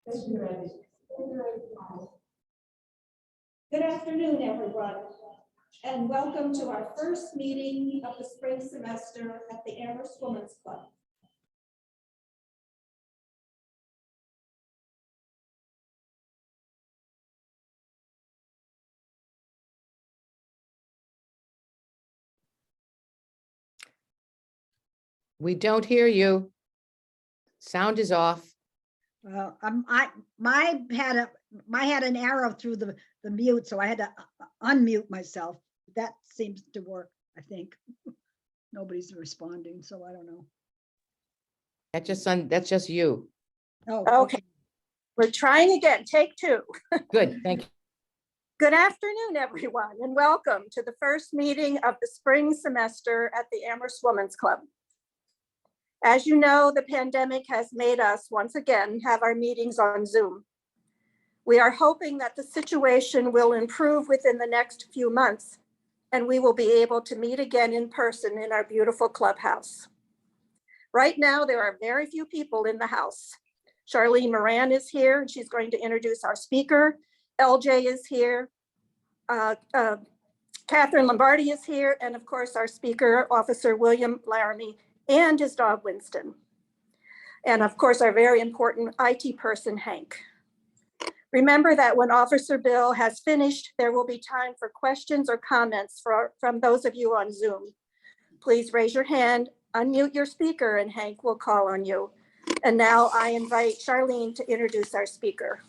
Good afternoon, everyone, and welcome to our first meeting of the spring semester at the Amherst Women's Club. We don't hear you. Sound is off. Well, my had an arrow through the mute, so I had to unmute myself. That seems to work, I think. Nobody's responding, so I don't know. That's just you. Oh, Okay, we're trying again. Take two. Good, thank you. Good afternoon, everyone, and welcome to the first meeting of the spring semester at the Amherst Women's Club. As you know, the pandemic has made us once again have our meetings on Zoom. We are hoping that the situation will improve within the next few months, and we will be able to meet again in person in our beautiful clubhouse. Right now, there are very few people in the house. Charlene Moran is here, and she's going to introduce our speaker. LJ is here. Catherine Lombardi is here, and of course, our speaker, Officer William Laramee, and his dog, Winston. And of course, our very important IT person, Hank. Remember that when Officer Bill has finished, there will be time for questions or comments from those of you on Zoom. Please raise your hand, unmute your speaker, and Hank will call on you. And now I invite Charlene to introduce our speaker.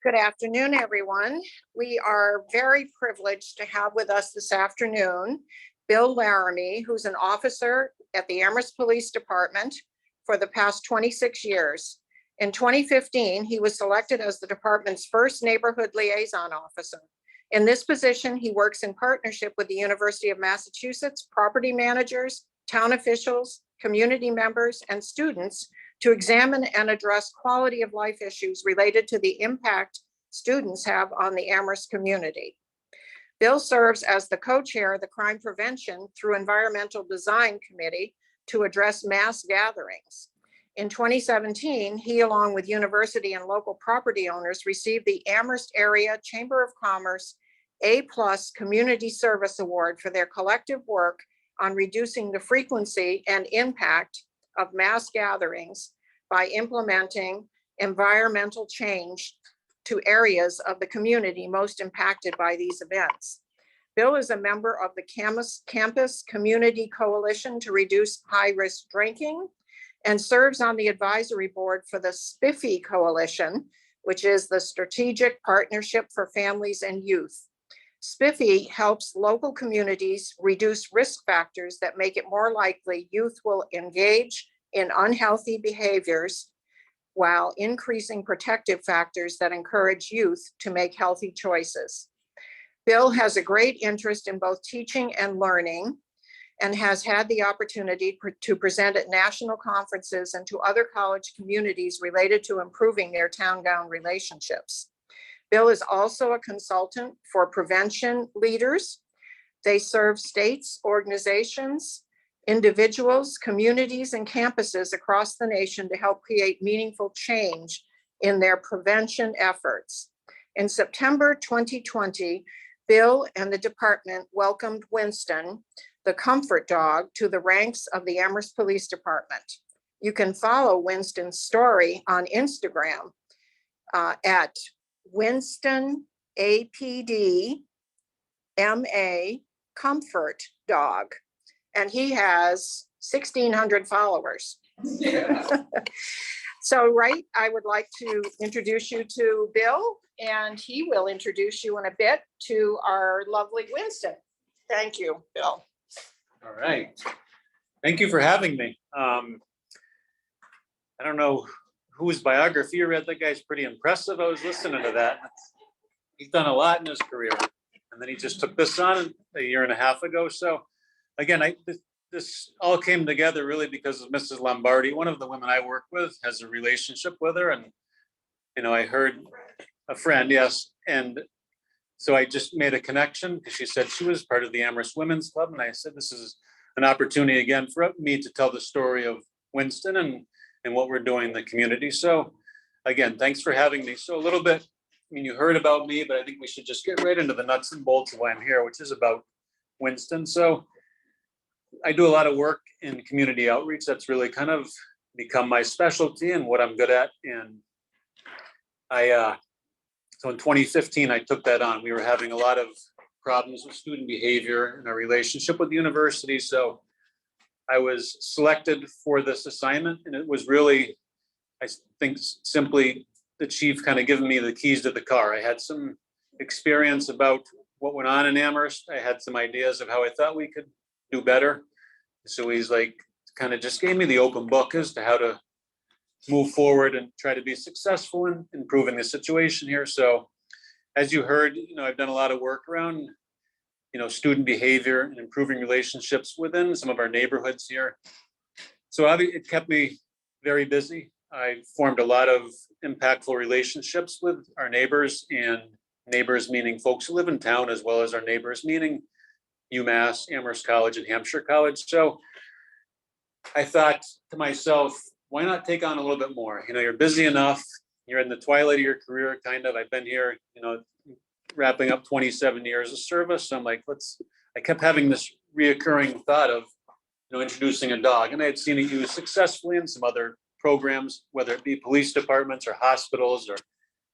Good afternoon, everyone. We are very privileged to have with us this afternoon Bill Laramee, who's an officer at the Amherst Police Department for the past 26 years. In 2015, he was selected as the department's first neighborhood liaison officer. In this position, he works in partnership with the University of Massachusetts, property managers, town officials, community members, and students to examine and address quality of life issues related to the impact students have on the Amherst community. Bill serves as the co-chair of the Crime Prevention through Environmental Design Committee to address mass gatherings. In 2017, he, along with university and local property owners, received the Amherst Area Chamber of Commerce A+ Community Service Award for their collective work on reducing the frequency and impact of mass gatherings by implementing environmental change to areas of the community most impacted by these events. Bill is a member of the Campus Community Coalition to Reduce High-Risk Drinking and serves on the advisory board for the SPIFFY Coalition, which is the Strategic Partnership for Families and Youth. SPIFFY helps local communities reduce risk factors that make it more likely youth will engage in unhealthy behaviors while increasing protective factors that encourage youth to make healthy choices. Bill has a great interest in both teaching and learning and has had the opportunity to present at national conferences and to other college communities related to improving their town-gown relationships. Bill is also a consultant for prevention leaders. They serve states, organizations, individuals, communities, and campuses across the nation to help create meaningful change in their prevention efforts. In September 2020, Bill and the department welcomed Winston, the comfort dog, to the ranks of the Amherst Police Department. You can follow Winston's story on Instagram at Winston APD MA Comfort Dog. And he has 1,600 followers. So, right, I would like to introduce you to Bill, and he will introduce you in a bit to our lovely Winston. Thank you, Bill. All right. Thank you for having me. I don't know whose biography you read. That guy's pretty impressive. I was listening to that. He's done a lot in his career. And then he just took this on a year and a half ago. So again, this all came together really because of Mrs. Lombardi. One of the women I work with has a relationship with her. And, you know, I heard a friend, yes. And so I just made a connection because she said she was part of the Amherst Women's Club. And I said, this is an opportunity again for me to tell the story of Winston and what we're doing in the community. So again, thanks for having me. So a little bit, I mean, you heard about me, but I think we should just get right into the nuts and bolts of why I'm here, which is about Winston. So I do a lot of work in community outreach. That's really kind of become my specialty and what I'm good at. And so in 2015, I took that on. We were having a lot of problems with student behavior and our relationship with the university. So I was selected for this assignment, and it was really, I think, simply the chief kind of giving me the keys to the car. I had some experience about what went on in Amherst. I had some ideas of how I thought we could do better. So he's like, kind of just gave me the open book as to how to move forward and try to be successful in improving the situation here. So as you heard, I've done a lot of work around, student behavior and improving relationships within some of our neighborhoods here. So it kept me very busy. I formed a lot of impactful relationships with our neighbors, and neighbors meaning folks who live in town, as well as our neighbors meaning UMass, Amherst College, and Hampshire College. So I thought to myself, why not take on a little bit more? You're busy enough. You're in the twilight of your career, kind of. I've been here, wrapping up 27 years of service. So I'm like, I kept having this reoccurring thought of, introducing a dog. And I had seen it used successfully in some other programs, whether it be police departments or hospitals, or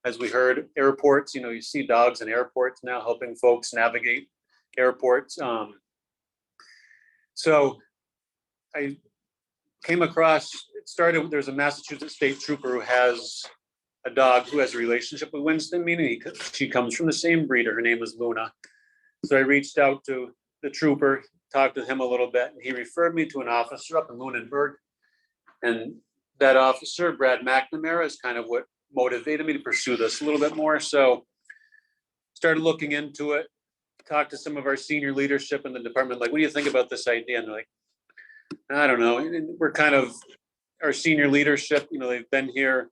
as we heard, airports. You see dogs in airports now helping folks navigate airports. So I came across, there's a Massachusetts state trooper who has a dog who has a relationship with Winston, meaning she comes from the same breeder. Her name is Luna. So I reached out to the trooper, talked to him a little bit, and he referred me to an officer up in Lunenburg. And that officer, Brad McNamara, is kind of what motivated me to pursue this a little bit more. So started looking into it, talked to some of our senior leadership in the department, like, what do you think about this idea? And they're like, I don't know. And we're kind of, our senior leadership, they've been here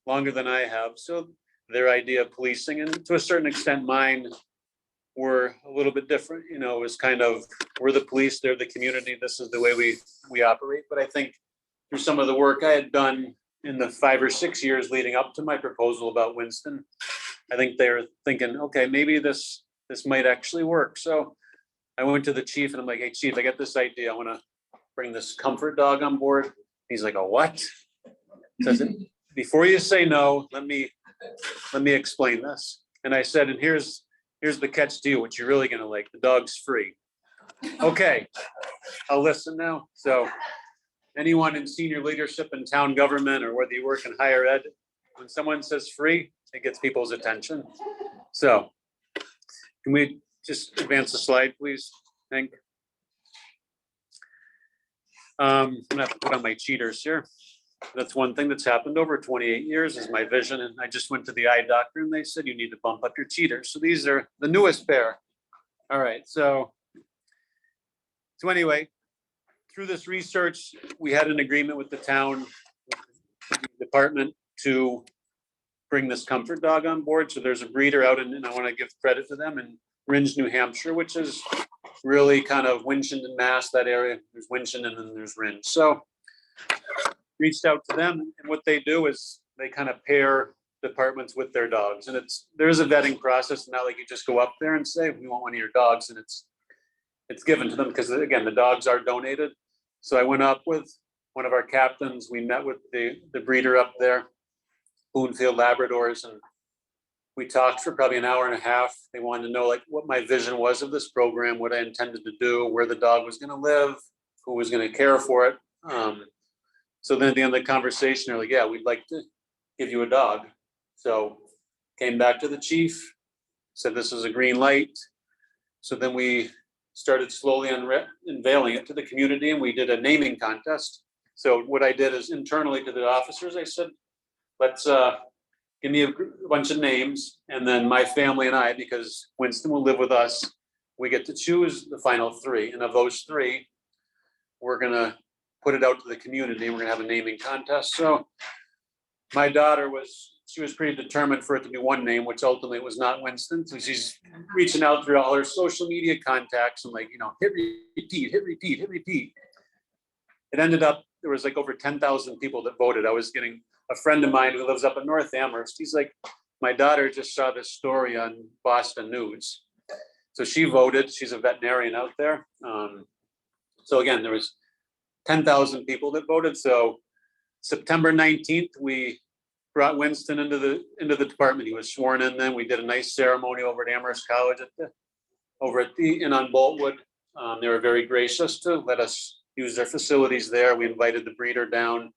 longer than I have. So their idea of policing, and to a certain extent mine, were a little bit different. It was kind of, we're the police, they're the community. This is the way we operate. But I think through some of the work I had done in the 5 or 6 years leading up to my proposal about Winston, I think they're thinking, okay, maybe this might actually work. So I went to the chief and I'm like, hey, chief, I got this idea. I want to bring this comfort dog on board. He's like, a what? Says, before you say no, let me explain this. And I said, and here's the catch to you, what you're really gonna like. The dog's free. Okay, I'll listen now. So anyone in senior leadership in town government, or whether you work in higher ed, when someone says free, it gets people's attention. So can we just advance the slide, please? Thank you. I'm gonna have to put on my cheaters here. That's one thing that's happened over 28 years is my vision. And I just went to the eye doctor and they said, you need to bump up your cheaters. So these are the newest pair. All right. So anyway, through this research, we had an agreement with the town department to bring this comfort dog on board. So there's a breeder out and I want to give credit to them in Rindge, New Hampshire, which is really kind of Winchendon, Mass, that area. There's Winchendon and then there's Rindge. So reached out to them, and what they do is they kind of pair departments with their dogs, and there's a vetting process. Not like you just go up there and say, we want one of your dogs, and it's given to them, because again, the dogs are donated. So I went up with one of our captains. We met with the breeder up there, Boonfield Labradors, and we talked for probably an hour and a half. They wanted to know like what my vision was of this program, what I intended to do, where the dog was going to live, who was going to care for it. So then at the end of the conversation, they're like, yeah, we'd like to give you a dog. So came back to the chief, said this is a green light. So then we started slowly unveiling it to the community, and we did a naming contest. So what I did is internally to the officers, I said, let's give me a bunch of names, and then my family and I, because Winston will live with us, we get to choose the final 3. And of those 3, we're gonna put it out to the community. We're gonna have a naming contest. So my daughter was pretty determined for it to be one name, which ultimately was not Winston. So she's reaching out through all her social media contacts and like, hit repeat, hit repeat, hit repeat. It ended up there was like over 10,000 people that voted. I was getting a friend of mine who lives up in North Amherst. He's like, my daughter just saw this story on Boston News. So she voted. She's a veterinarian out there. So again, there was 10,000 people that voted. So September 19th, we brought Winston into the department. He was sworn in. Then we did a nice ceremony over at Amherst College over at the Inn on Boltwood. They were very gracious to let us use their facilities there. We invited the breeder down.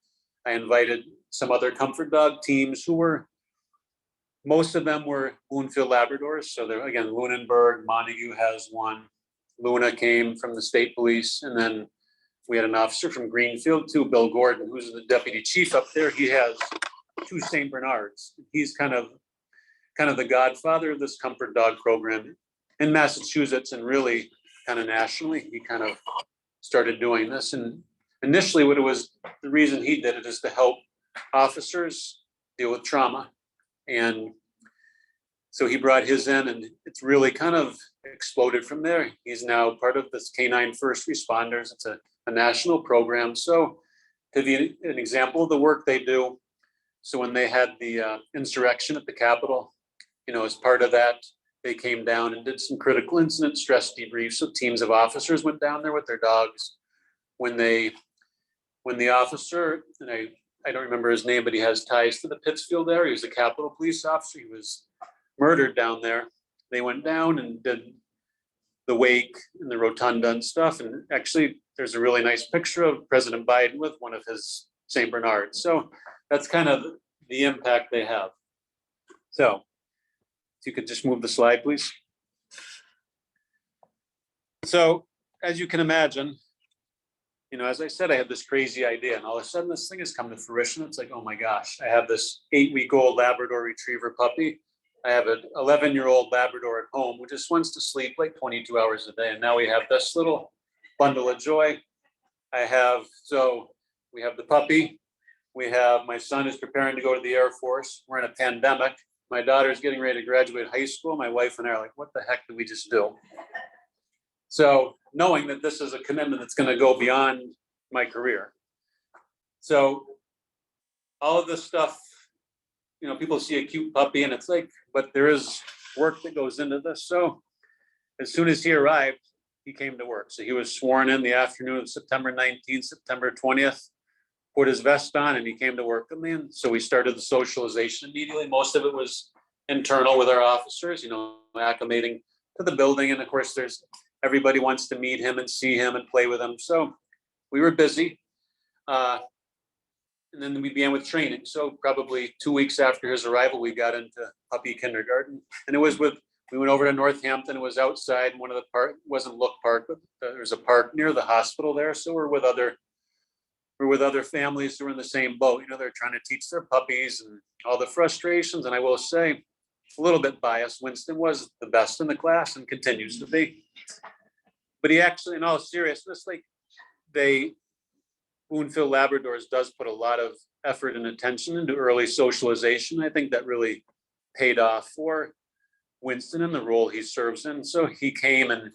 I invited some other comfort dog teams who were, most of them were Boonfield Labradors. So they're, again, Lunenburg, Montague has one. Luna came from the state police. And then we had an officer from Greenfield too, Bill Gordon, who's the deputy chief up there. He has 2 St. Bernards. He's kind of the godfather of this comfort dog program in Massachusetts and really kind of nationally. He kind of started doing this. And initially what it was, the reason he did it is to help officers deal with trauma. And so he brought his in and it's really kind of exploded from there. He's now part of this Canine First Responders. It's a national program. So to be an example of the work they do. So when they had the insurrection at the Capitol, as part of that, they came down and did some critical incident stress debriefs. So teams of officers went down there with their dogs. When the officer, and I don't remember his name, but he has ties to the Pittsfield area. He was a Capitol police officer. He was murdered down there. They went down and did the wake and the rotunda and stuff. And actually, there's a really nice picture of President Biden with one of his St. Bernards. So that's kind of the impact they have. So if you could just move the slide, please. So as you can imagine, as I said, I had this crazy idea and all of a sudden this thing has come to fruition. It's like, oh my gosh, I have this 8-week-old Labrador retriever puppy. I have an 11-year-old Labrador at home who just wants to sleep like 22 hours a day. And now we have this little bundle of joy. So we have the puppy. We have my son is preparing to go to the Air Force. We're in a pandemic. My daughter's getting ready to graduate high school. My wife and I are like, what the heck did we just do? So knowing that this is a commitment that's going to go beyond my career. So all of this stuff, people see a cute puppy and it's like, but there is work that goes into this. So as soon as he arrived, he came to work. So he was sworn in the afternoon of September 19th, September 20th, put his vest on and he came to work with me. And so we started the socialization immediately. Most of it was internal with our officers, acclimating to the building. And of course, everybody wants to meet him and see him and play with him. So we were busy. And then we began with training. So probably 2 weeks after his arrival, we got into puppy kindergarten. And it was we went over to Northampton. It was outside one of the park, wasn't Look Park, but there's a park near the hospital there. So we're with other families who are in the same boat. They're trying to teach their puppies and all the frustrations. And I will say, a little bit biased, Winston was the best in the class and continues to be. But he actually, in all seriousness, Boonfield Labradors does put a lot of effort and attention into early socialization. I think that really paid off for Winston and the role he serves in. So he came and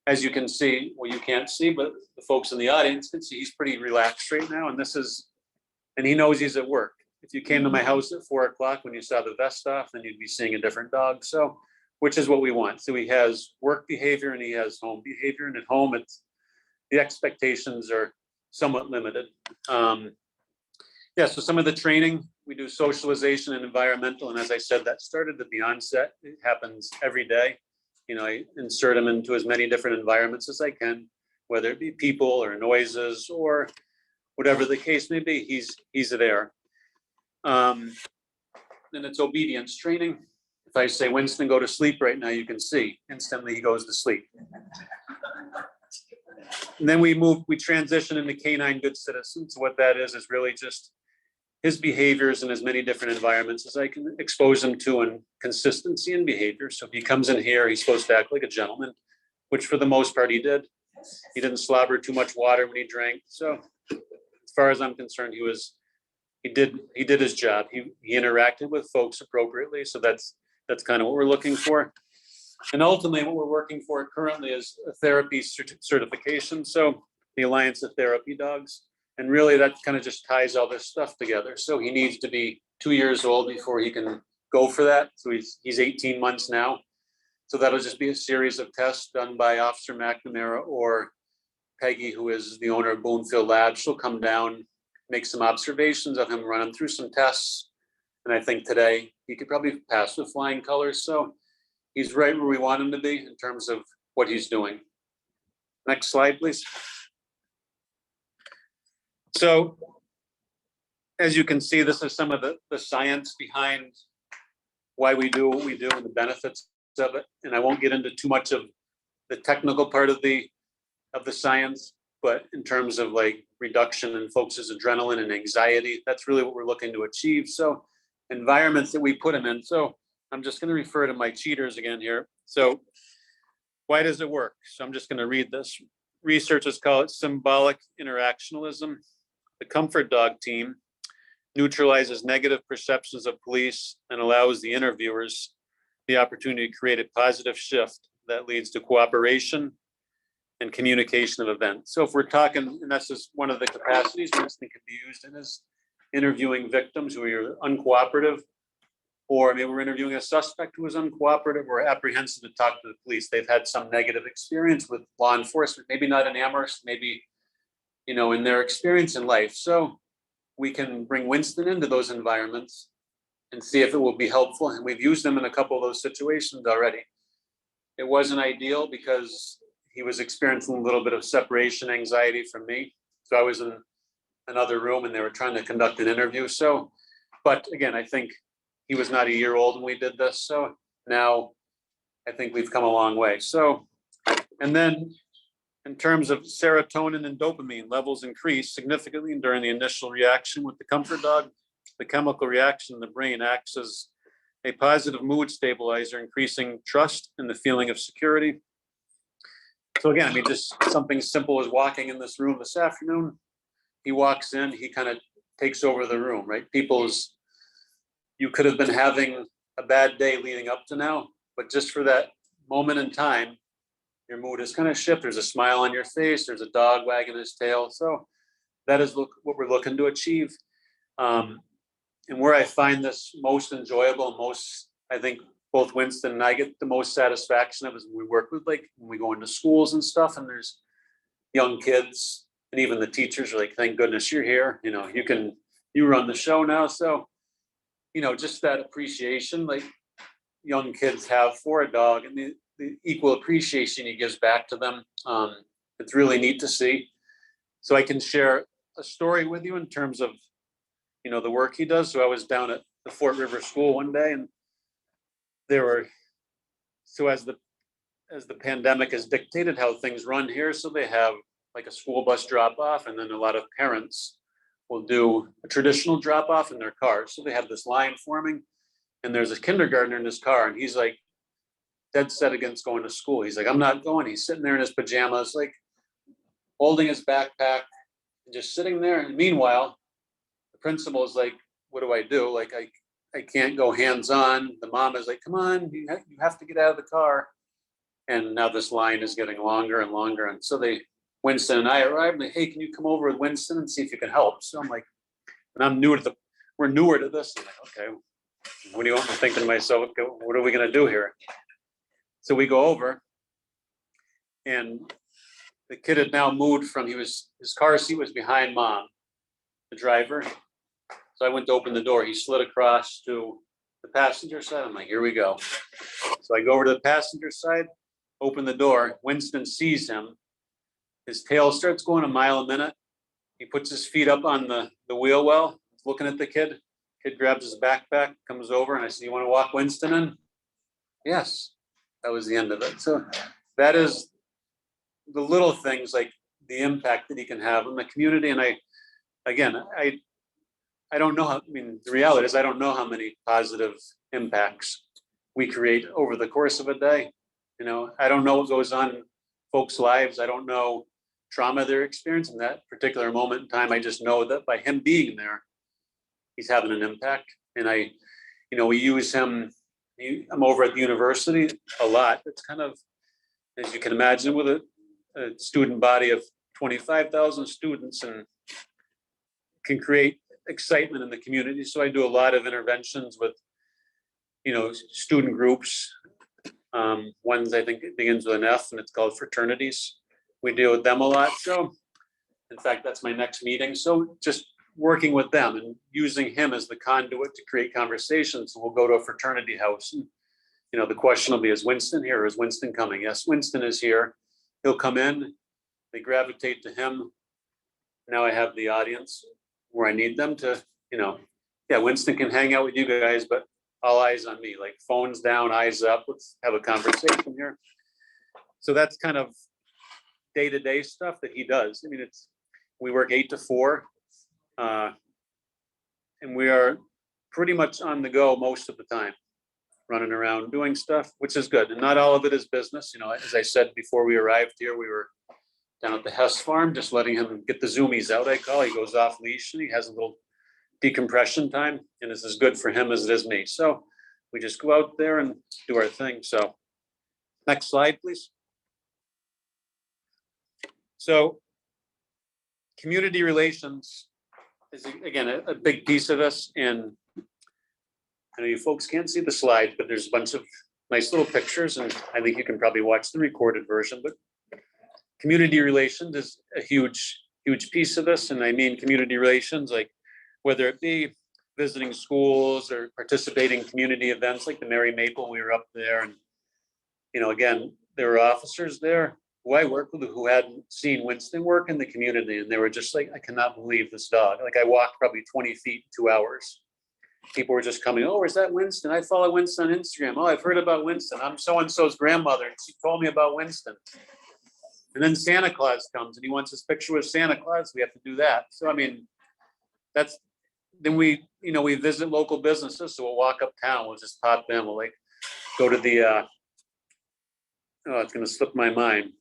as you can see, well, you can't see, but the folks in the audience can see he's pretty relaxed right now. And he knows he's at work. If you came to my house at 4 o'clock when you saw the vest off, then you'd be seeing a different dog. So, which is what we want. So he has work behavior and he has home behavior. And at home, the expectations are somewhat limited. So some of the training, we do socialization and environmental. And as I said, that started at the onset. It happens every day. I insert him into as many different environments as I can, whether it be people or noises or whatever the case may be, he's there. Then it's obedience training. If I say, Winston, go to sleep right now, you can see instantly he goes to sleep. And then we transition into canine good citizens. What that is really just his behaviors in as many different environments as I can expose him to, and consistency in behavior. So if he comes in here, he's supposed to act like a gentleman, which for the most part he did. He didn't slobber too much water when he drank. So as far as I'm concerned, he did his job. He interacted with folks appropriately. So that's kind of what we're looking for. And ultimately what we're working for currently is a therapy certification. So the Alliance of Therapy Dogs. And really that kind of just ties all this stuff together. So he needs to be 2 years old before he can go for that. So he's 18 months now. So that'll just be a series of tests done by Officer McNamara or Peggy, who is the owner of Bonefield Labs. She'll come down, make some observations of him, run him through some tests. And I think today he could probably pass with flying colors. So he's right where we want him to be in terms of what he's doing. Next slide, please. So as you can see, this is some of the science behind why we do what we do and the benefits of it. And I won't get into too much of the technical part of the science, but in terms of like reduction in folks' adrenaline and anxiety, that's really what we're looking to achieve. So environments that we put them in. So I'm just going to refer to my cheaters again here. So why does it work? So I'm just going to read this. Researchers call it symbolic interactionalism. The comfort dog team neutralizes negative perceptions of police and allows the interviewers the opportunity to create a positive shift that leads to cooperation and communication of events. So if we're talking, and that's just one of the capacities Winston can be used in, is interviewing victims who are uncooperative, or maybe we're interviewing a suspect who is uncooperative or apprehensive to talk to the police. They've had some negative experience with law enforcement, maybe not in Amherst, maybe, in their experience in life. So we can bring Winston into those environments and see if it will be helpful. And we've used them in a couple of those situations already. It wasn't ideal because he was experiencing a little bit of separation anxiety from me. So I was in another room and they were trying to conduct an interview. So, but again, I think he was not a year old when we did this. So now I think we've come a long way. So, and then in terms of serotonin and dopamine, levels increase significantly during the initial reaction with the comfort dog. The chemical reaction in the brain acts as a positive mood stabilizer, increasing trust and the feeling of security. So again, just something simple as walking in this room this afternoon. He walks in, he kind of takes over the room, right? You could have been having a bad day leading up to now, but just for that moment in time, your mood is kind of shift. There's a smile on your face. There's a dog wagging his tail. So that is what we're looking to achieve. And where I find this most enjoyable, I think both Winston and I get the most satisfaction of is when we work with, like, when we go into schools and stuff, and there's young kids, and even the teachers are like, thank goodness you're here. You run the show now. So, just that appreciation, like young kids have for a dog, and the equal appreciation he gives back to them. It's really neat to see. So I can share a story with you in terms of, the work he does. So I was down at the Fort River School one day, and as the pandemic has dictated how things run here, so they have like a school bus drop off, and then a lot of parents will do a traditional drop off in their cars. So they have this line forming, and there's a kindergartner in his car, and he's like dead set against going to school. He's like, I'm not going. He's sitting there in his pajamas, like holding his backpack and just sitting there. And meanwhile, the principal is like, what do I do? Like, I can't go hands-on. The mom is like, come on, you have to get out of the car. And now this line is getting longer and longer. And so Winston and I arrived, like, hey, can you come over with Winston and see if you can help? So I'm like, and we're newer to this. I'm like, okay, what do you want? I'm thinking to myself, okay, what are we going to do here? So we go over, and the kid had now moved from, his car seat was behind mom, the driver. So I went to open the door. He slid across to the passenger side. I'm like, here we go. So I go over to the passenger side, open the door. Winston sees him. His tail starts going a mile a minute. He puts his feet up on the wheel well, looking at the kid. Kid grabs his backpack, comes over, and I said, you want to walk Winston in? Yes. That was the end of it. So that is the little things, like the impact that he can have in the community. And I don't know the reality is I don't know how many positive impacts we create over the course of a day. I don't know what goes on in folks' lives. I don't know trauma they're experiencing that particular moment in time. I just know that by him being there, he's having an impact. And we use him. I'm over at the university a lot. It's kind of, as you can imagine, with a student body of 25,000 students, and can create excitement in the community. So I do a lot of interventions with, student groups. One's, I think it begins with an F, and it's called fraternities. We deal with them a lot. So in fact, that's my next meeting. So just working with them and using him as the conduit to create conversations. So we'll go to a fraternity house and, the question will be, is Winston here or is Winston coming? Yes, Winston is here. He'll come in, they gravitate to him. Now I have the audience where I need them to, yeah, Winston can hang out with you guys, but all eyes on me, like phones down, eyes up, let's have a conversation here. So that's kind of day-to-day stuff that he does. I mean, we work 8 to 4. And we are pretty much on the go most of the time, running around doing stuff, which is good. And not all of it is business. As I said before we arrived here, we were down at the Hess farm, just letting him get the zoomies out, I call. He goes off leash and he has a little decompression time, and this is good for him as it is me. So we just go out there and do our thing. So next slide, please. So community relations is, again, a big piece of this. And I know you folks can't see the slides, but there's a bunch of nice little pictures, and I think you can probably watch the recorded version. But community relations is a huge piece of this. And I mean community relations, like whether it be visiting schools or participating in community events like the Mary Maple, we were up there. And, again, there were officers there who I worked with who hadn't seen Winston work in the community. And they were just like, I cannot believe this dog. Like I walked probably 20 feet in 2 hours. People were just coming, oh, is that Winston? I follow Winston on Instagram. Oh, I've heard about Winston. I'm so-and-so's grandmother, and she told me about Winston. And then Santa Claus comes and he wants his picture with Santa Claus. We have to do that. So, I mean, then we visit local businesses. So we'll walk uptown, we'll just pop in, we'll like go to the, it's gonna slip my mind.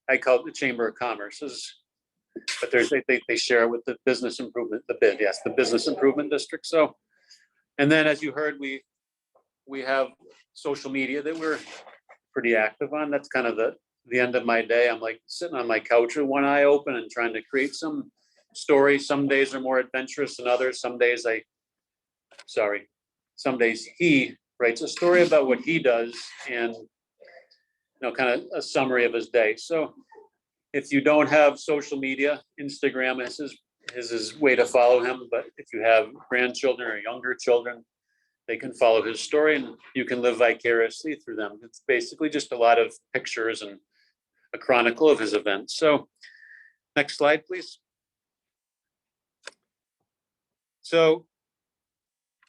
I call it the Chamber of Commerce, but they share it with the business improvement, the business improvement district. So, and then as you heard, we have social media that we're pretty active on. That's kind of the end of my day. I'm like sitting on my couch with one eye open and trying to create some story. Some days are more adventurous than others. Some days he writes a story about what he does and kind of a summary of his day. So if you don't have social media, Instagram is his way to follow him. But if you have grandchildren or younger children, they can follow his story and you can live vicariously through them. It's basically just a lot of pictures and a chronicle of his events. So next slide, please. So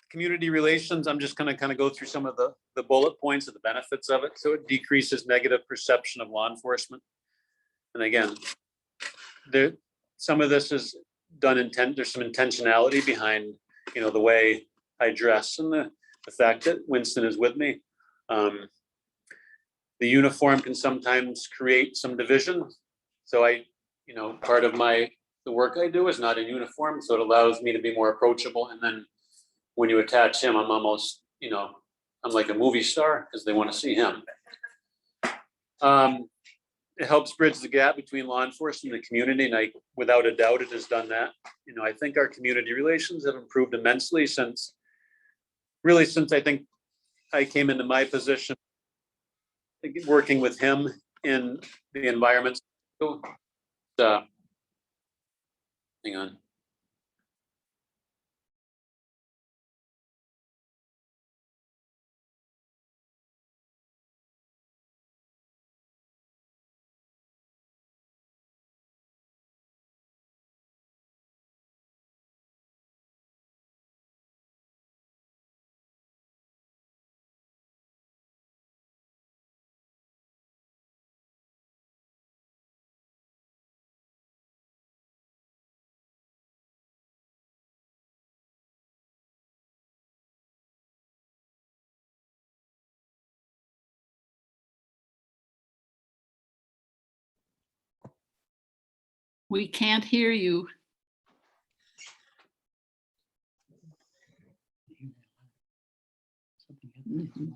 community relations, I'm just going to kind of go through some of the bullet points of the benefits of it. So it decreases negative perception of law enforcement. And again, some of this is done there's some intentionality behind, the way I dress and the fact that Winston is with me. The uniform can sometimes create some division. So part of the work I do is not in uniform. So it allows me to be more approachable. And then when you attach him, I'm almost, I'm like a movie star because they want to see him. It helps bridge the gap between law enforcement and the community. And without a doubt, it has done that. I think our community relations have improved immensely since I think I came into my position, working with him in the environments. Hang on. We can't hear you. Mhm.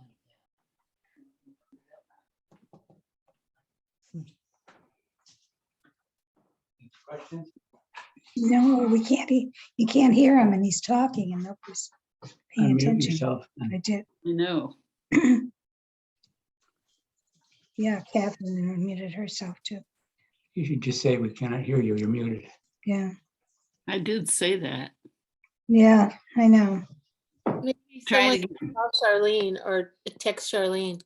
No, we can't, you can't hear him and he's talking and nobody's paying Unmute attention. yourself. I did. I know. Yeah, Catherine unmuted herself too. You should just say, we cannot hear you, you're muted. Yeah, I did say that. yeah, I know. Maybe Try someone it again. can call Charlene or text Charlene.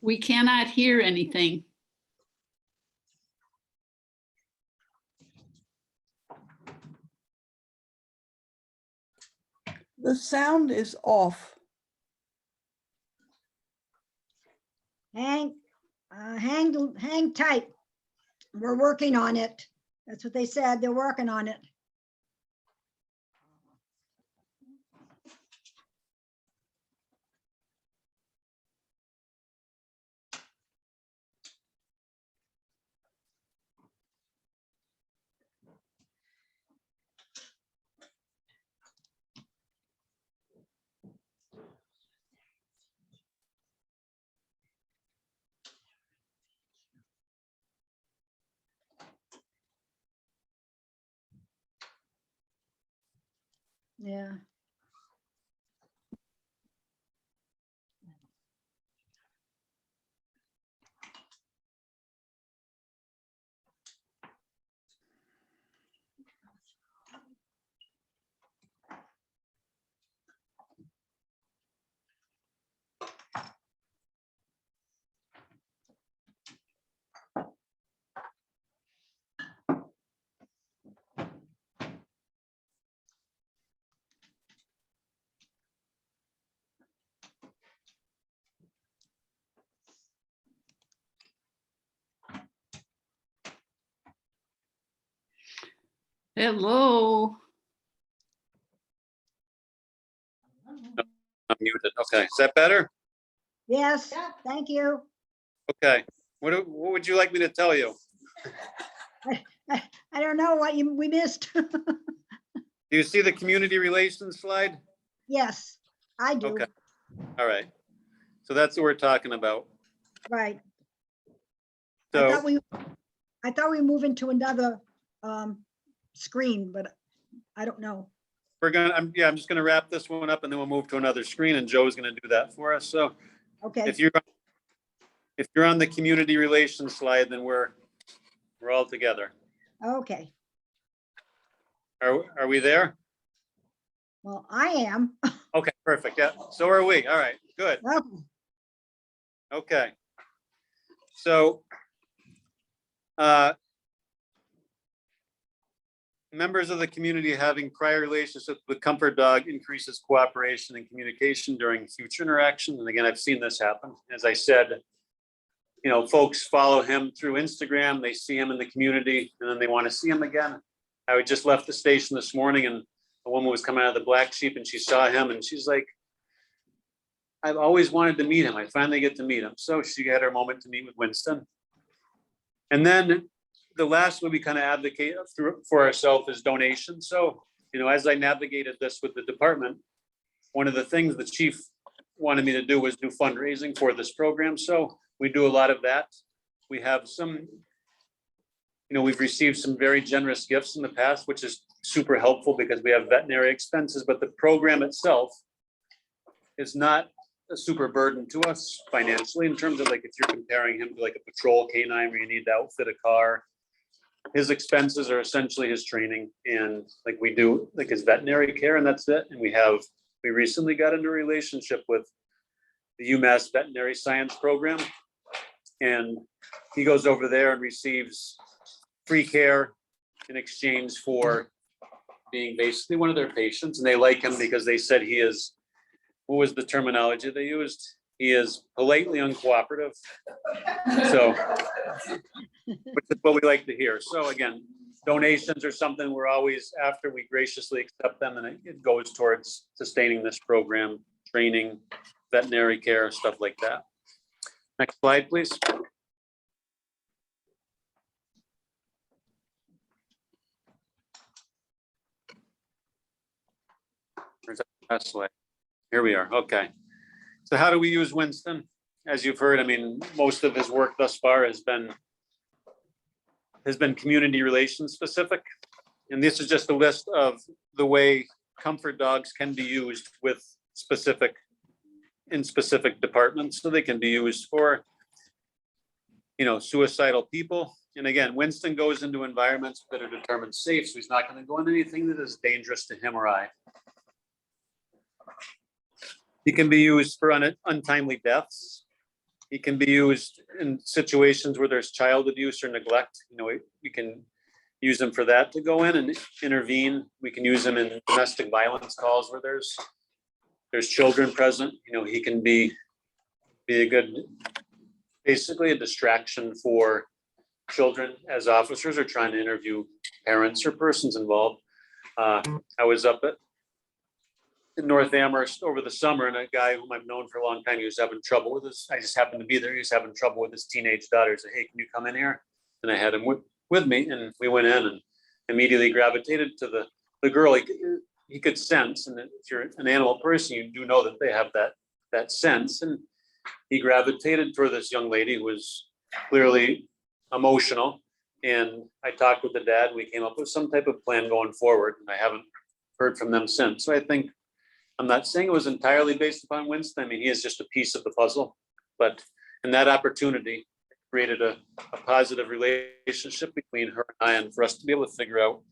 We cannot hear anything. The sound is off. Hang tight. We're working on it. That's what they said. They're working on it. Yeah. Hello. I'm muted. Okay, is that better? Yes, thank you. Okay, what would you like me to tell you? I don't know what we missed. Do you see the community relations slide? Yes, I do. Okay, all right. So that's what we're talking about. Right. I So thought we move into another screen, but I don't know. we're gonna, I'm just gonna wrap this one up and then we'll move to another screen and Joe's gonna do that for us. So Okay, if you're on the community relations slide, then we're all together. okay. Are we there? Well, I am. Okay, perfect. Yeah, so are we. All right, good. Okay. Okay. So, members of the community having prior relationships with Comfort Dog increases cooperation and communication during future interaction. And again, I've seen this happen. As I said, you know, folks follow him through Instagram, they see him in the community, and then they want to see him again. I just left the station this morning and a woman was coming out of the Black Sheep and she saw him and she's like, I've always wanted to meet him. I finally get to meet him. So she had her moment to meet with Winston. And then the last one we kind of advocate for ourselves is donation. So, you know, as I navigated this with the department, one of the things the chief wanted me to do was do fundraising for this program. So we do a lot of that. We have some, you know, we've received some very generous gifts in the past, which is super helpful because we have veterinary expenses, but the program itself is not a super burden to us financially in terms of like, if you're comparing him to like a patrol canine where you need to outfit a car, his expenses are essentially his training and like we do like his veterinary care and that's it. And we recently got into a relationship with the UMass Veterinary Science Program. And he goes over there and receives free care in exchange for being basically one of their patients. And they like him because they said he is what was the terminology they used? He is politely uncooperative. So, which is what we like to hear. So again, donations are something we're always after. We graciously accept them, and it goes towards sustaining this program, training, veterinary care, stuff like that. Next slide, please. Where's that last slide? Here we are. Okay. So how do we use Winston? As you've heard, I mean, most of his work thus far has been community relations specific. And this is just a list of the way comfort dogs can be used with in specific departments. So they can be used for, suicidal people. And again, Winston goes into environments that are determined safe. So he's not going to go into anything that is dangerous to him or I. He can be used for untimely deaths. He can be used in situations where there's child abuse or neglect. We can use them for that to go in and intervene. We can use them in domestic violence calls where there's children present. He can be basically a distraction for children as officers are trying to interview parents or persons involved. I was up in North Amherst over the summer, and a guy whom I've known for a long time, he was having trouble with I just happened to be there. He was having trouble with his teenage daughter. He said, "Hey, can you come in here?" And I had him with me, and we went in and immediately gravitated to the girl. He could sense, and if you're an animal person, you do know that they have that sense. And he gravitated toward this young lady who was clearly emotional. And I talked with the dad. We came up with some type of plan going forward, and I haven't heard from them since. So I think, I'm not saying it was entirely based upon Winston. I mean, he is just a piece of the puzzle, but in that opportunity created a positive relationship between her and I, and for us to be able to figure out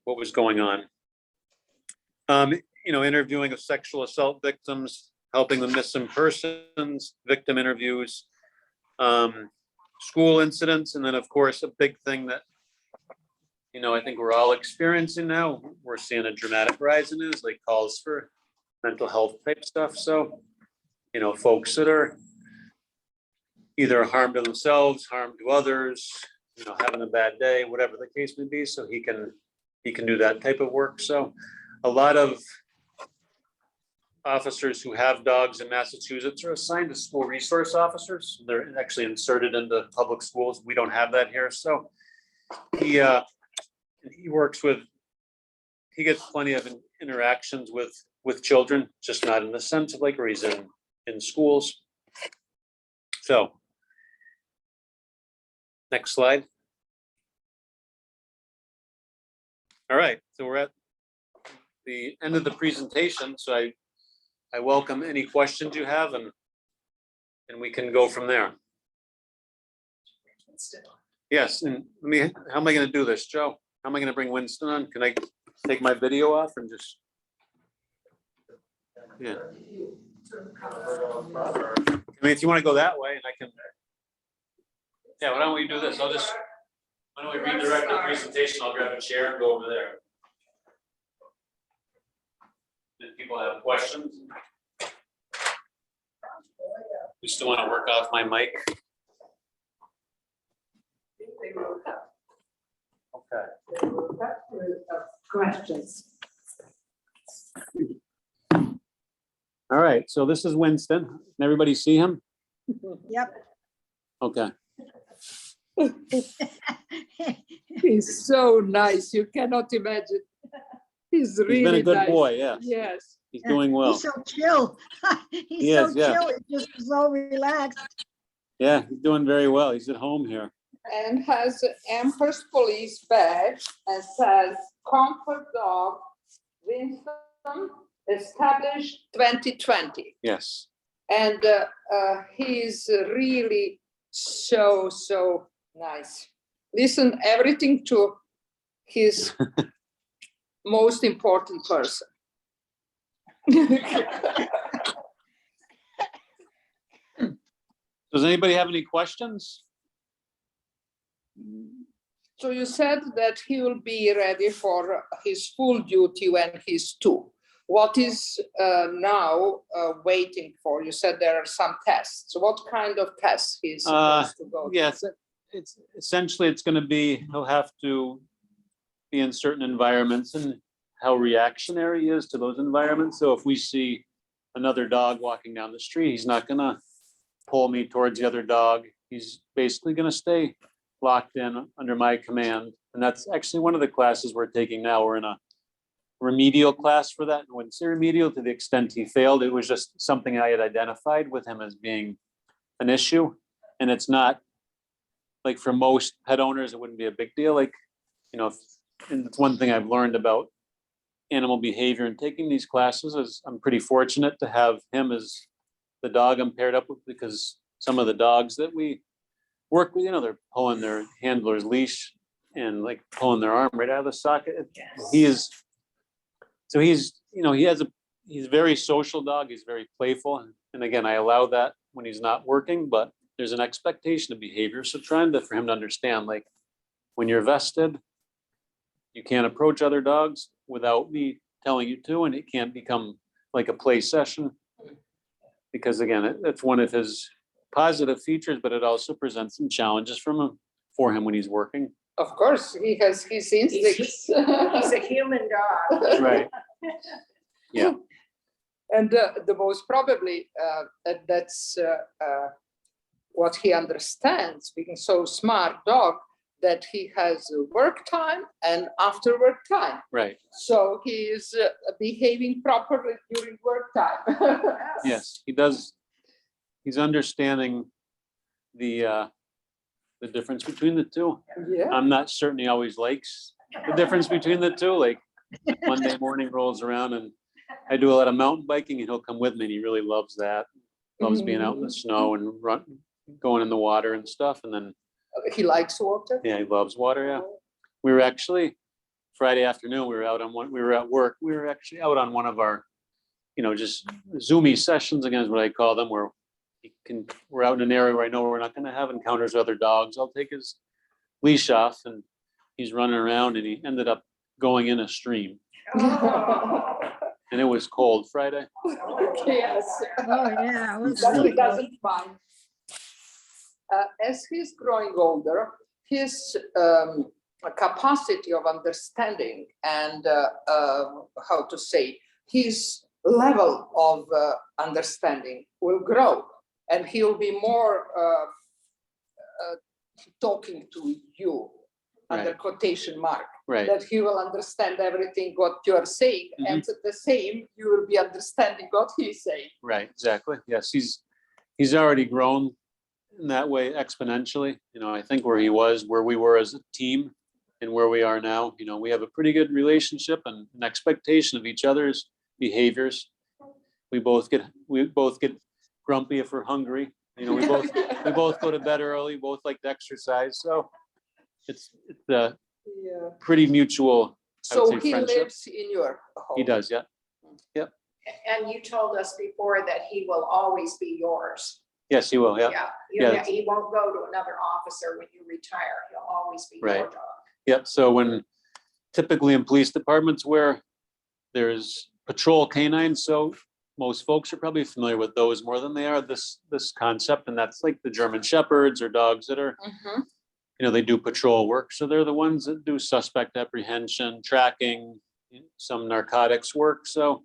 what was going on. Interviewing of sexual assault victims, helping with missing persons, victim interviews, school incidents, and then of course, a big thing that I think we're all experiencing now. We're seeing a dramatic rise in is like calls for mental health type stuff. So, folks that are either harm to themselves, harm to others, having a bad day, whatever the case may be. So he can do that type of work. So a lot of officers who have dogs in Massachusetts are assigned to school resource officers. They're actually inserted into public schools. We don't have that here. So he gets plenty of interactions with children, just not in the sense of like where he's in schools. So next slide. All right, so we're at the end of the presentation. So I welcome any questions you have, and we can go from there. Yes, and how am I going to do this, Joe? How am I going to bring Winston on? Can I take my video off and just? Yeah. I mean, if you want to go that way, and I can. Yeah, why don't we do this? Why don't we redirect the presentation? I'll grab a chair and go over there. If people have questions. We still want to work off my mic. Okay. Questions. All right, so this is Winston. Can everybody see him? Yep. Okay. He's so nice. You cannot imagine. He's really He's been a good nice. boy, yes. Yes. He's doing well. He's so chill. He's He so is, yeah. chill. He's just so relaxed. Yeah, he's doing very well. He's at home here. And has an Amherst police badge and says Comfort Dog Winston established 2020. Yes. And he's really so nice. Listen everything to his most important person. Does anybody have any questions? So you said that he will be ready for his full duty when he's 2. what is now waiting for? You said there are some tests. So what kind of tests he's supposed to go to? Yes, it's essentially, it's gonna be, he'll have to be in certain environments and how reactionary he is to those environments. So if we see another dog walking down the street, he's not gonna pull me towards the other dog. He's basically gonna stay locked in under my command. And that's actually one of the classes we're taking now. We're in a remedial class for that. And when it's remedial, to the extent he failed, it was just something I had identified with him as being an issue. And it's not like, for most pet owners, it wouldn't be a big deal. Like, and it's one thing I've learned about animal behavior and taking these classes is I'm pretty fortunate to have him as the dog I'm paired up with, because some of the dogs that we work with, they're pulling their handler's leash and like pulling their arm right out of the socket. He's a very social dog. He's very playful. And again, I allow that when he's not working, but there's an expectation of behavior. So for him to understand, like, when you're vested, you can't approach other dogs without me telling you to, and it can't become like a play session. Because again, that's one of his positive features, but it also presents some challenges for him when he's working. Of course, he has his instincts. He's a human dog. Right. Yeah. And the most probably that's what he understands, being so smart dog, that he has work time and after work time. Right. So he is behaving properly during work time. Yes, he does. He's understanding the difference between the two. Yeah. I'm not certain he always likes the difference between the two. Like, Monday morning rolls around and I do a lot of mountain biking and he'll come with me and he really loves that. Loves being out in the snow and going in the water and stuff. And then he likes water. yeah, he loves water. Yeah. We were actually Friday afternoon, we were at work. We were actually out on one of our, just Zoomy sessions, again, is what I call them, where we're out in an area where I know we're not going to have encounters with other dogs. I'll take his leash off and he's running around and he ended up going in a stream. And it was cold Friday. Yes. Oh, yeah. it was But really he doesn't mind. As he's growing older, his capacity of understanding and his level of understanding will grow, and he'll be more talking to you, under Right. quotation mark. Right. That he will understand everything what you are saying, and at the same, you will be understanding what he's saying. Right. Exactly. Yes. He's already grown in that way exponentially. I think where we were as a team and where we are now, we have a pretty good relationship and an expectation of each other's behaviors. We both get grumpy if we're hungry. We both go to bed early, both like to exercise. So it's pretty mutual. I would So say, he friendship. lives in your home. He does, yeah. Yep. And you told us before that he will always be yours. Yes, he will, yeah. Yeah. He won't go to another officer when you retire. He'll always be your Right. dog. Yep, so when typically in police departments where there's patrol canines, so most folks are probably familiar with those more than they are this concept, and that's like the German Shepherds or dogs that are, they do patrol work. So they're the ones that do suspect apprehension, tracking, some narcotics work. So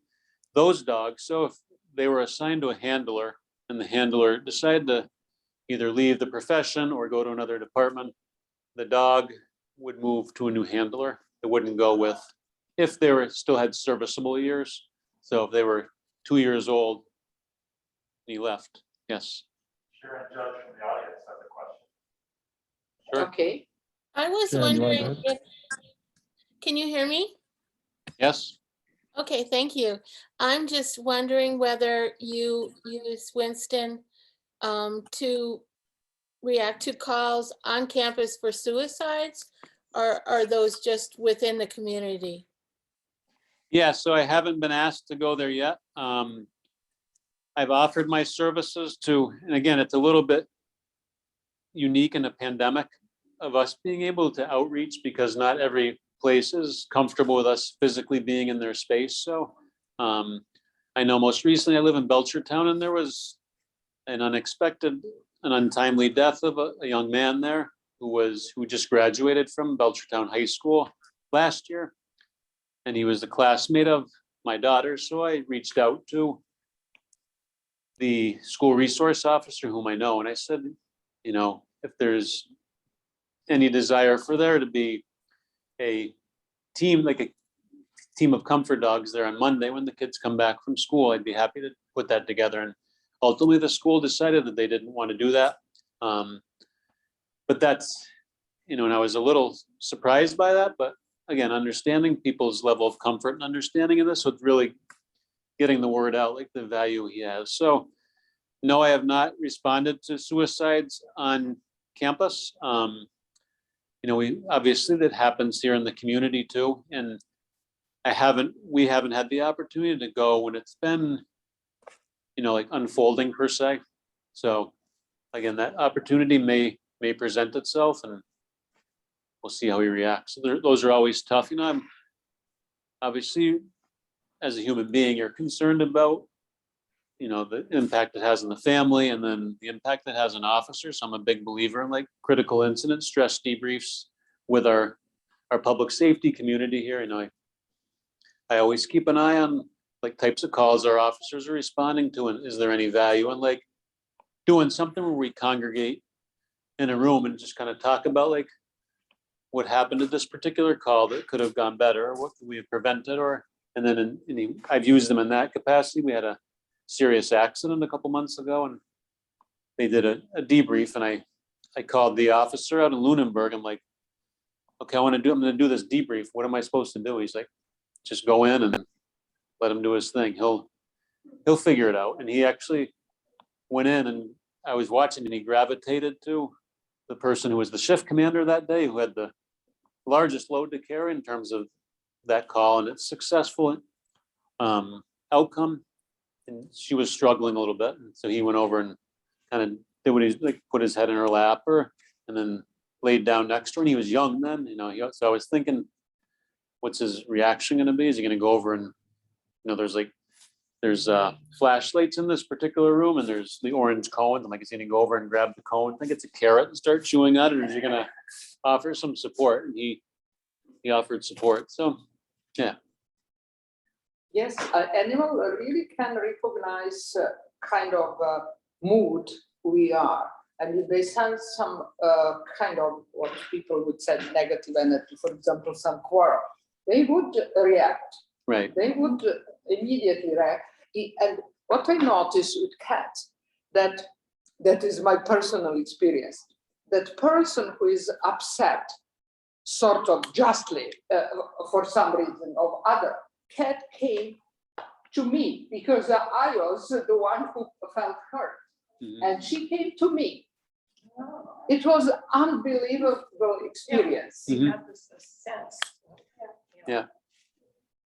those dogs, so if they were assigned to a handler and the handler decided to either leave the profession or go to another department, the dog would move to a new handler. It wouldn't go with, if they still had serviceable years. So if they were 2 years old, he left. Yes. Sure, and Judge from the audience has a question. Sure. Okay. I was Sharon, you wanna wondering, go? can you hear me? Yes. Okay, thank you. I'm just wondering whether you use Winston to react to calls on campus for suicides, or are those just within the community? Yeah, so I haven't been asked to go there yet. I've offered my services to, and again, it's a little bit unique in a pandemic of us being able to outreach because not every place is comfortable with us physically being in their space. So I know most recently I live in Belchertown, and there was an untimely death of a young man there who just graduated from Belchertown High School last year. And he was a classmate of my daughter. So I reached out to the school resource officer whom I know. And I said, you know, if there's any desire for there to be a team, like a team of comfort dogs there on Monday when the kids come back from school, I'd be happy to put that together. And ultimately the school decided that they didn't want to do that. But that's, you know, and I was a little surprised by that, but again, understanding people's level of comfort and understanding of this, so it's really getting the word out, like the value he has. So no, I have not responded to suicides on campus. You know, obviously that happens here in the community too. And we haven't had the opportunity to go when it's been, you know, like unfolding per se. So again, that opportunity may present itself, and we'll see how he reacts. So those are always tough. You know, I'm obviously, as a human being, you're concerned about, you know, the impact it has on the family and then the impact it has on officers. So I'm a big believer in like critical incident stress debriefs with our public safety community here. You know, I always keep an eye on like types of calls our officers are responding to, and is there any value in like doing something where we congregate in a room and just kind of talk about like what happened to this particular call that could have gone better, or what could we have prevented, and then I've used them in that capacity. We had a serious accident a couple months ago, and they did a debrief, and I called the officer out in Lunenburg. I'm like, okay, I'm gonna do this debrief. What am I supposed to do? He's like, just go in and let him do his thing. He'll figure it out. And he actually went in, and I was watching, and he gravitated to the person who was the shift commander that day, who had the largest load to carry in terms of that call, and it's successful outcome. And she was struggling a little bit, and so he went over and kind of did what he's like, put his head in her lap, and then laid down next to her. And he was young then, you know. So I was thinking, what's his reaction going to be? Is he going to go over and, you know, there's flashlights in this particular room, and there's the orange cones. I'm like, is he gonna go over and grab the cone? I think it's a carrot and start chewing on it, or is he gonna offer some support? And he offered support. So yeah. Yes, animal really can recognize kind of mood we are. And if they sense some kind of what people would say negative energy, for example, some quarrel, they would react. Right. They would immediately react. And what I noticed with cats, that is my personal experience, that person who is upset, sort of justly, for some reason or other, cat came to me because I was the one who felt hurt. Mm-hmm. And she came to me. It was an unbelievable experience. Yeah. Mm-hmm. Sense. Yeah.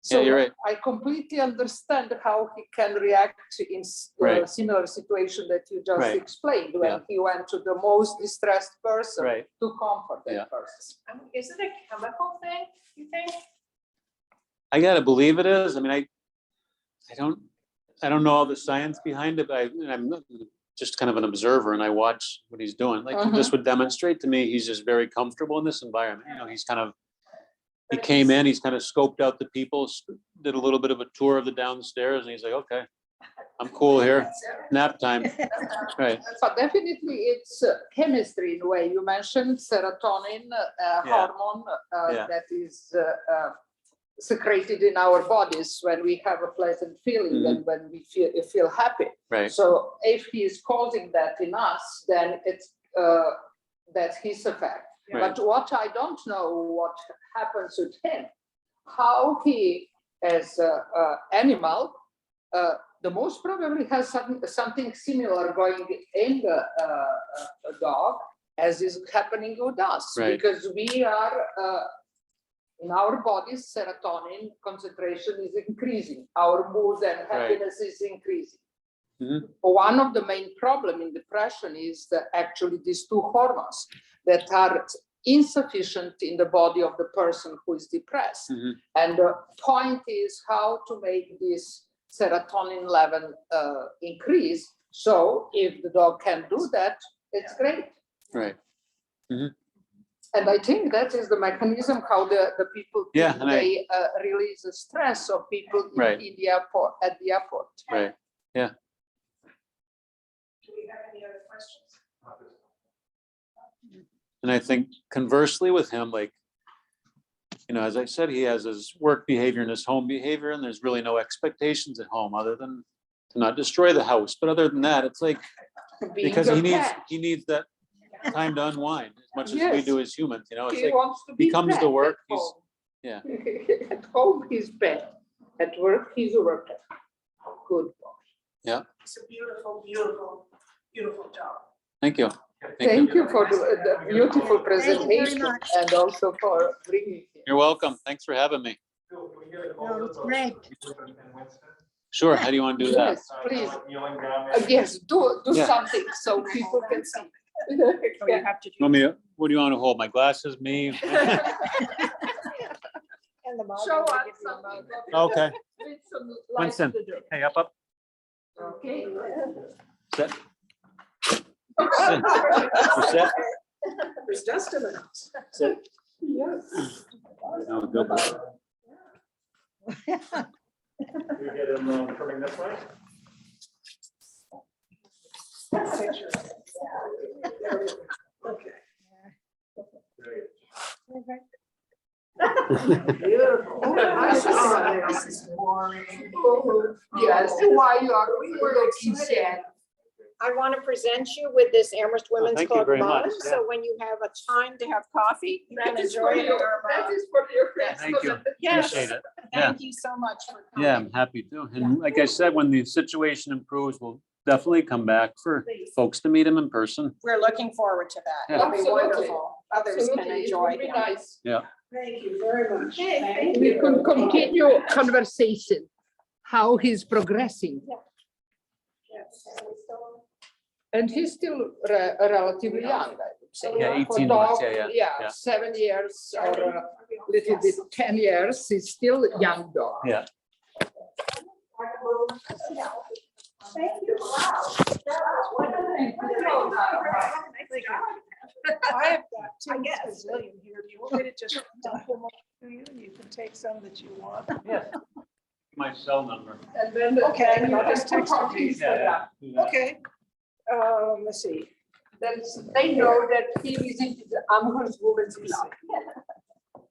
So yeah, you're right. I completely understand how he can react in a similar situation that you just explained when he went to the most distressed person to comfort that person. Is it a chemical thing, you think? I gotta believe it is. I mean, I don't know all the science behind it, but I'm just kind of an observer, and I watch what he's doing. Like this would demonstrate to me he's just very comfortable in this environment. You know, he came in, he's kind of scoped out the people, did a little bit of a tour of the downstairs, and he's like, okay, I'm cool here. Nap time. Right. So definitely it's chemistry in a way. You mentioned serotonin hormone that is secreted in our bodies when we have a pleasant feeling and when we feel happy. Right. So if he is causing that in us, then it's that's his effect. Right. But what I don't know what happens with him, how he as an animal, the most probably has something similar going in the dog as is happening with us, because we are in our bodies, serotonin concentration is increasing, our mood and happiness is increasing. Mm-hmm. One of the main problems in depression is actually these two hormones that are insufficient in the body of the person who is depressed. Mhm. And the point is how to make this serotonin level increase. So if the dog can do that, it's great. Right. And I think that is the mechanism how the people Yeah, think and they release the stress of people Right. in the airport, at the airport. Right. Yeah. Do we have any other questions? And I think conversely with him, like, you know, as I said, he has his work behavior and his home behavior, and there's really no expectations at home other than to not destroy the house. But other than that, it's like, Being because a he pet. needs that time to unwind as much as we Yes. do as humans, you know, it's He like, wants to he be comes pet to work, at he's, home. yeah. At home, he's pet. At work, he's a worker. Good. It's a beautiful, beautiful, beautiful job. Thank you. Thank you for the beautiful Thank you very presentation much. and also for bringing it. You're welcome. Thanks for having me. Bill, can we get a No, call it's of great. people in Winston? Sure. How do you want to do that? Yes, please. Kneeling down there? Yes, do Yeah. something so people can see. So you have to do. Want me to, what do you want to hold? My glasses, me? And the mug, Show I'm gonna us give you a mug. something. Okay. With some light Winston. to do. Hey, up. Okay. Set. Sit. You set? There's dust in the house. Sit. Yes. No, go back. Can we get him coming this way? Okay. Beautiful. This is boring. Yes, why you are looking sad. I want to present you with this Amherst Women's thank you Club very mug. much, yeah. So when you have a time to have coffee, you can That is enjoy for it. you. That is for you. Thank you. Yes. Appreciate it. Yeah. Thank you so much for coming. Yeah, I'm happy to. And like I said, when the situation improves, we'll definitely come back for Please. folks to meet him in person. We're looking forward to that. Yeah. It'll be Absolutely. wonderful. Others can Absolutely, it enjoy would be him. nice. Thank you very much. We can continue conversation, how he's progressing. Yes. And he's still relatively young, I would say. Yeah, For 18 months, dog, yeah. 7 years or a little bit, 10 years, he's still a young dog. Yeah. Thank you. Wow. I have got two gazillion here. Do you want me to just dump them all to you? You can take some that you want. Yeah. My cell number. And then. Okay, then you I'll have just to text talk it to you. to them. Okay. Let's see. Then they know that he visited the Amherst Women's Club.